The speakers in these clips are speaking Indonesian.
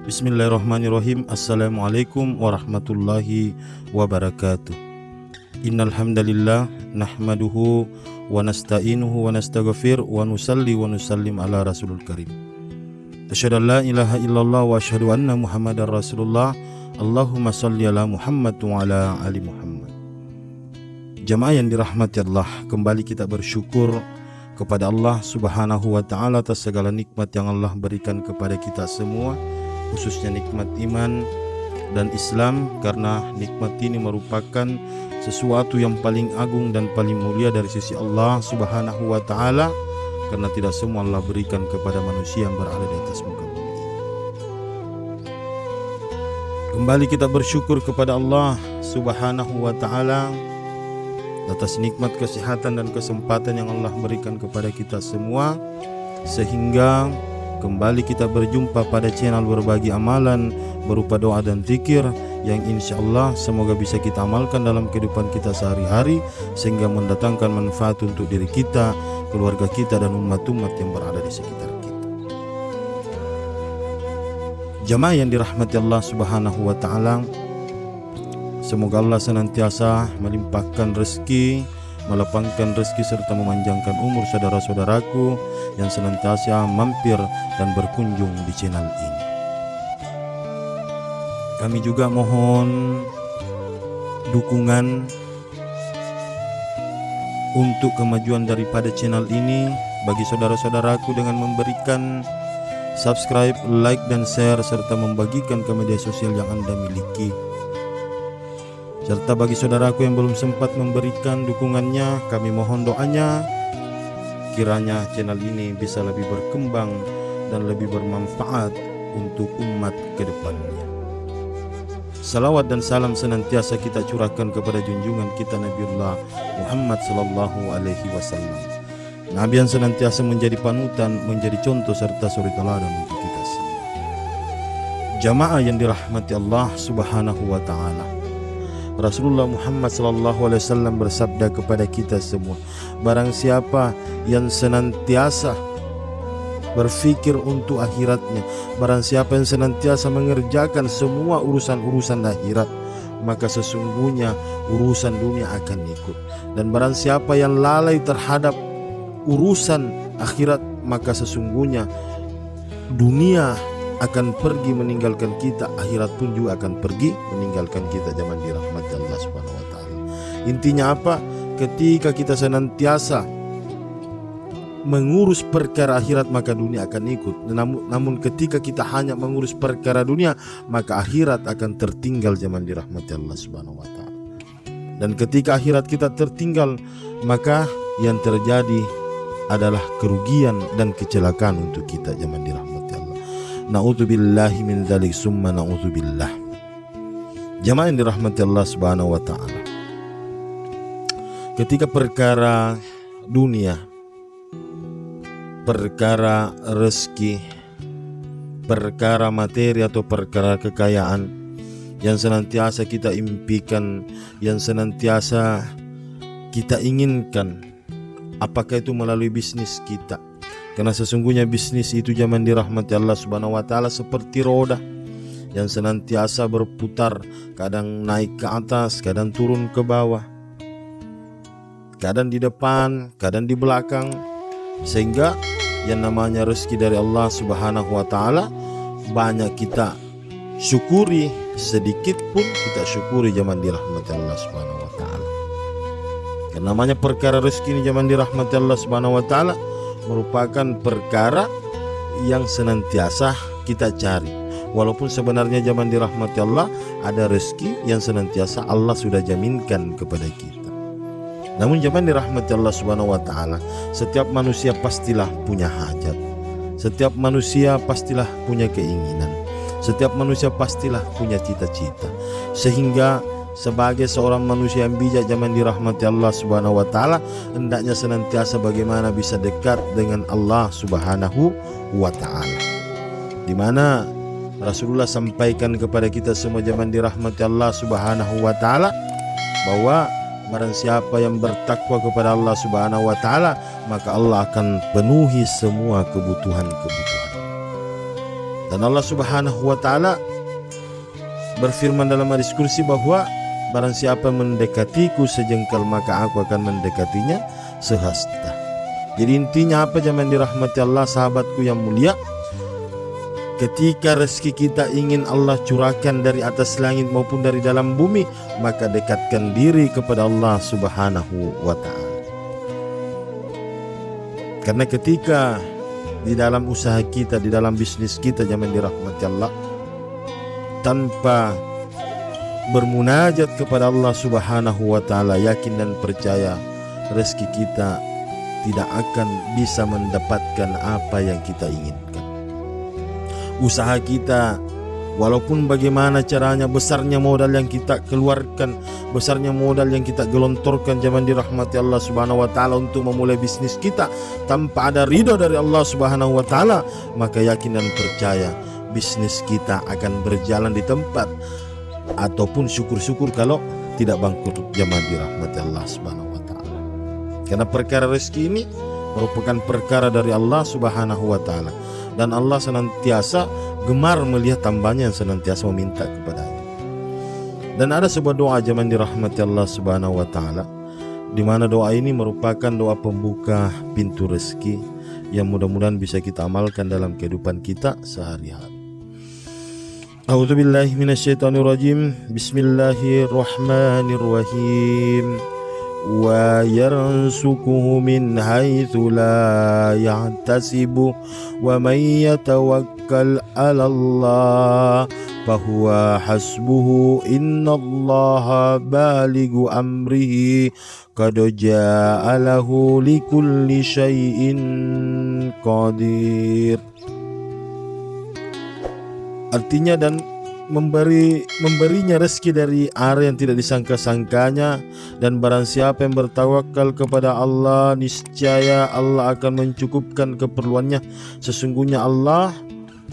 Bismillahirrahmanirrahim. Assalamualaikum warahmatullahi wabarakatuh. Innal hamdalillah nahmaduhu wa nasta'inuhu wa nastaghfir wa nusalli wa nusallim ala rasulul karim. Asyhadu an la ilaha illallah wa asyhadu anna muhammadar rasulullah. Allahumma shalli ala Muhammad wa ala ali Muhammad. Jamaah yang dirahmati Allah, kembali kita bersyukur kepada Allah Subhanahu wa taala atas segala nikmat yang Allah berikan kepada kita semua, khususnya nikmat iman dan Islam, karena nikmat ini merupakan sesuatu yang paling agung dan paling mulia dari sisi Allah Subhanahu wa taala, karena tidak semua Allah berikan kepada manusia yang berada di atas muka bumi. Kembali kita bersyukur kepada Allah Subhanahu wa taala atas nikmat kesehatan dan kesempatan yang Allah berikan kepada kita semua, sehingga kembali kita berjumpa pada channel berbagi amalan berupa doa dan zikir yang insya Allah semoga bisa kita amalkan dalam kehidupan kita sehari-hari, sehingga mendatangkan manfaat untuk diri kita, keluarga kita, dan umat-umat yang berada di sekitar kita. Jamaah yang dirahmati Allah Subhanahu wa taala, semoga Allah senantiasa melimpahkan rezeki, melapangkan rezeki serta memanjangkan umur saudara-saudaraku yang senantiasa mampir dan berkunjung di channel ini. Kami juga mohon dukungan untuk kemajuan daripada channel ini bagi saudara-saudaraku dengan memberikan subscribe, like, dan share, serta membagikan ke media sosial yang Anda miliki. Serta bagi saudaraku yang belum sempat memberikan dukungannya, kami mohon doanya kiranya channel ini bisa lebih berkembang dan lebih bermanfaat untuk umat ke depannya. Salawat dan salam senantiasa kita curahkan kepada junjungan kita Nabiullah Muhammad sallallahu alaihi wasallam, Nabi yang senantiasa menjadi panutan, menjadi contoh serta suri teladan untuk kita semua. Jamaah yang dirahmati Allah Subhanahu wa taala, Rasulullah Muhammad sallallahu alaihi wasallam bersabda kepada kita semua, barang siapa yang senantiasa berfikir untuk akhiratnya, barang siapa yang senantiasa mengerjakan semua urusan-urusan akhirat, maka sesungguhnya urusan dunia akan ikut. Dan barang siapa yang lalai terhadap urusan akhirat, maka sesungguhnya dunia akan pergi meninggalkan kita, akhirat pun juga akan pergi meninggalkan kita. Jangan dirahmati Allah Subhanahu wa taala. Intinya apa? Ketika kita senantiasa mengurus perkara akhirat, maka dunia akan ikut. Namun ketika kita hanya mengurus perkara dunia, maka akhirat akan tertinggal. Jangan dirahmati Allah Subhanahu wa taala. Dan ketika akhirat kita tertinggal, maka yang terjadi adalah kerugian dan kecelakaan untuk kita. Jangan dirahmati Allah. Na'udzubillahi min dzalik summa na'udzubillah. Jamaah yang dirahmati Allah Subhanahu wa taala, ketika perkara dunia, perkara rezeki, perkara materi atau perkara kekayaan yang senantiasa kita impikan, yang senantiasa kita inginkan, apakah itu melalui bisnis kita? Karena sesungguhnya bisnis itu zaman dirahmati Allah Subhanahu wa taala seperti roda yang senantiasa berputar, kadang naik ke atas, kadang turun ke bawah, kadang di depan, kadang di belakang, sehingga yang namanya rezeki dari Allah Subhanahu wa taala banyak kita syukuri, sedikit pun kita syukuri. Zaman dirahmati Allah Subhanahu wa taala. Yang namanya perkara rezeki ini zaman dirahmati Allah Subhanahu wa taala merupakan perkara yang senantiasa kita cari. Walaupun sebenarnya zaman dirahmati Allah ada rezeki yang senantiasa Allah sudah jaminkan kepada kita. Namun zaman dirahmati Allah Subhanahu wa taala, setiap manusia pastilah punya hajat. Setiap manusia pastilah punya keinginan. Setiap manusia pastilah punya cita-cita. Sehingga sebagai seorang manusia yang bijak zaman dirahmati Allah Subhanahu wa taala, hendaknya senantiasa bagaimana bisa dekat dengan Allah Subhanahu wa taala. Di mana Rasulullah sampaikan kepada kita semua zaman dirahmati Allah Subhanahu wa taala bahwa barang siapa yang bertakwa kepada Allah Subhanahu wa taala, maka Allah akan penuhi semua kebutuhan-kebutuhan. Dan Allah Subhanahu wa taala berfirman dalam hadis kursi bahwa barang siapa mendekatiku sejengkal maka aku akan mendekatinya sehasta. Jadi intinya apa jemaah dirahmati Allah, sahabatku yang mulia? Ketika rezeki kita ingin Allah curahkan dari atas langit maupun dari dalam bumi, maka dekatkan diri kepada Allah Subhanahu wa ta'ala. Karena ketika di dalam usaha kita, di dalam bisnis kita jemaah dirahmati Allah, tanpa bermunajat kepada Allah Subhanahu wa ta'ala, yakin dan percaya rezeki kita tidak akan bisa mendapatkan apa yang kita inginkan. Usaha kita, walaupun bagaimana caranya, besarnya modal yang kita keluarkan, besarnya modal yang kita gelontorkan jemaah dirahmati Allah Subhanahu wa ta'ala untuk memulai bisnis kita, tanpa ada ridho dari Allah Subhanahu wa ta'ala, maka yakin dan percaya bisnis kita akan berjalan di tempat, ataupun syukur-syukur kalau tidak bangkrut jemaah dirahmati Allah Subhanahu wa ta'ala. Karena perkara rezeki ini merupakan perkara dari Allah Subhanahu wa ta'ala, dan Allah senantiasa gemar melihat hambanya yang senantiasa meminta kepadanya. Dan ada sebuah doa jemaah dirahmati Allah Subhanahu wa ta'ala, di mana doa ini merupakan doa pembuka pintu rezeki yang mudah-mudahan bisa kita amalkan dalam kehidupan kita sehari-hari. A'udzubillahi minasyaitonirrajim. Bismillahirrahmanirrahim. Wa yarzuquhu min haitsu la yahtasib wa may yatawakkal 'ala Allah fahuwa hasbuhu innallaha balighu amrihi qad ja'alahu likulli syai'in qadir. Artinya, dan memberinya rezeki dari arah yang tidak disangka-sangkanya, dan barang siapa yang bertawakal kepada Allah, niscaya Allah akan mencukupkan keperluannya. Sesungguhnya Allah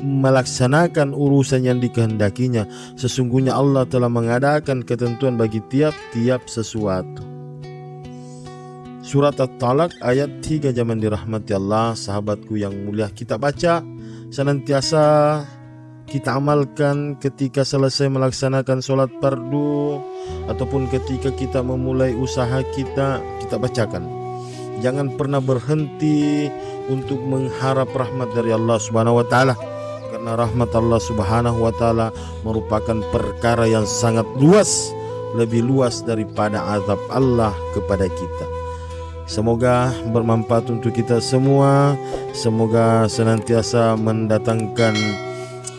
melaksanakan urusan yang dikehendakinya. Sesungguhnya Allah telah mengadakan ketentuan bagi tiap-tiap sesuatu. Surat At-Talaq ayat 3 jemaah dirahmati Allah, sahabatku yang mulia. Kita baca senantiasa, kita amalkan ketika selesai melaksanakan sholat fardu, ataupun ketika kita memulai usaha kita bacakan. Jangan pernah berhenti untuk mengharap rahmat dari Allah Subhanahu wa ta'ala, karena rahmat Allah Subhanahu wa ta'ala merupakan perkara yang sangat luas, lebih luas daripada azab Allah kepada kita. Semoga bermanfaat untuk kita semua. Semoga senantiasa mendatangkan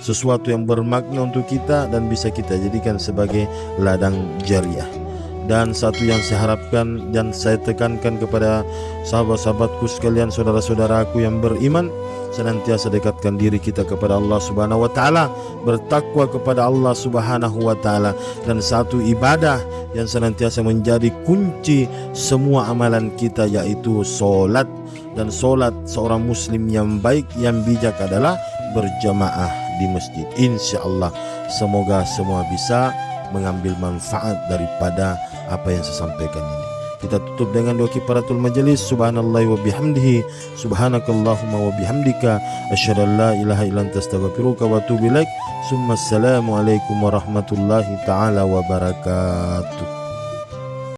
sesuatu yang bermakna untuk kita dan bisa kita jadikan sebagai ladang jariah. Dan satu yang saya harapkan dan saya tekankan kepada sahabat-sahabatku sekalian, saudara-saudaraku yang beriman, senantiasa dekatkan diri kita kepada Allah Subhanahu wa ta'ala, bertakwa kepada Allah Subhanahu wa ta'ala. Dan satu ibadah yang senantiasa menjadi kunci semua amalan kita, yaitu solat. Dan solat seorang muslim yang baik, yang bijak adalah berjamaah di masjid. Insya Allah semoga semua bisa mengambil manfaat daripada apa yang saya sampaikan ini. Kita tutup dengan doa kifaratul majelis. Subhanallahi wa bihamdihi, subhanakallahumma wa bihamdika, asyhadu an la ilaha illa anta astaghfiruka wa atubu ilaik. Summa assalamu alaikum warahmatullahi taala wabarakatuh.